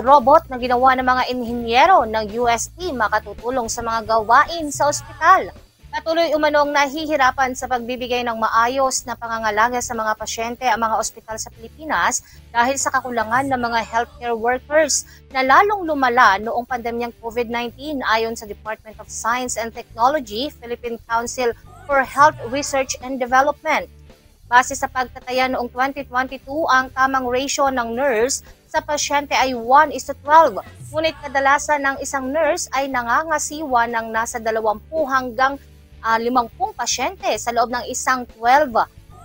robot na ginawa ng mga inhinyero ng UST makatutulong sa mga gawain sa ospital. Patuloy umanong nahihirapan sa pagbibigay ng maayos na pangangalaga sa mga pasyente ang mga ospital sa Pilipinas dahil sa kakulangan ng mga healthcare workers na lalong lumala noong pandemyang COVID-19 ayon sa Department of Science and Technology, Philippine Council for Health Research and Development. Base sa pagtataya noong 2022, ang tamang ratio ng nurse sa pasyente ay 1:12. Ngunit kadalasan ng isang nurse ay nangangasiwa ng nasa 20 hanggang 50 pasyente sa loob ng isang 12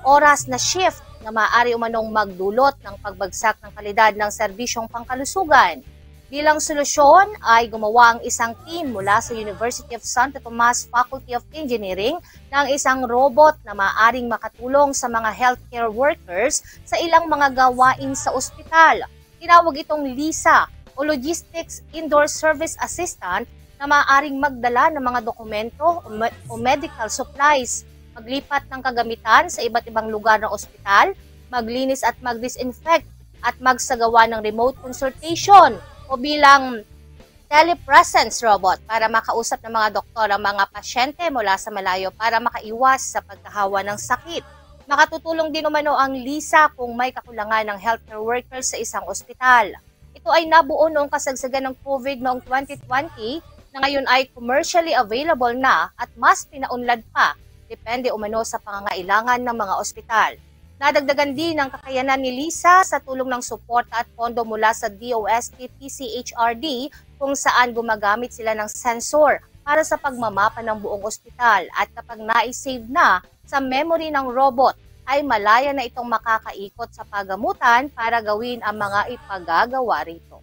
oras na shift na maaari umanong magdulot ng pagbagsak ng kalidad ng serbisyong pangkalusugan. Bilang solusyon ay gumawa ang isang team mula sa University of Santo Tomas Faculty of Engineering ng isang robot na maaaring makatulong sa mga healthcare workers sa ilang mga gawain sa ospital. Tinawag itong LISA o Logistics Indoor Service Assistant na maaaring magdala ng mga dokumento o medical supplies, maglipat ng kagamitan sa iba't ibang lugar ng ospital, maglinis at mag-disinfect at magsagawa ng remote consultation o bilang telepresence robot para makausap ng mga doktor ang mga pasyente mula sa malayo para makaiwas sa pagkahawa ng sakit. Makatutulong din umano ang LISA kung may kakulangan ng healthcare workers sa isang ospital. Ito ay nabuo noong kasagsagan ng COVID noong 2020 na ngayon ay commercially available na at mas pinaunlad pa, depende umano sa pangangailangan ng mga ospital. Nadagdagan din ang kakayanan ni LISA sa tulong ng suporta at pondo mula sa DOST-PCHRD kung saan gumagamit sila ng sensor para sa pagmamapa ng buong ospital at kapag na-save na sa memory ng robot, ay malaya na itong makakaikot sa pagamutan para gawin ang mga ipagagawa rito.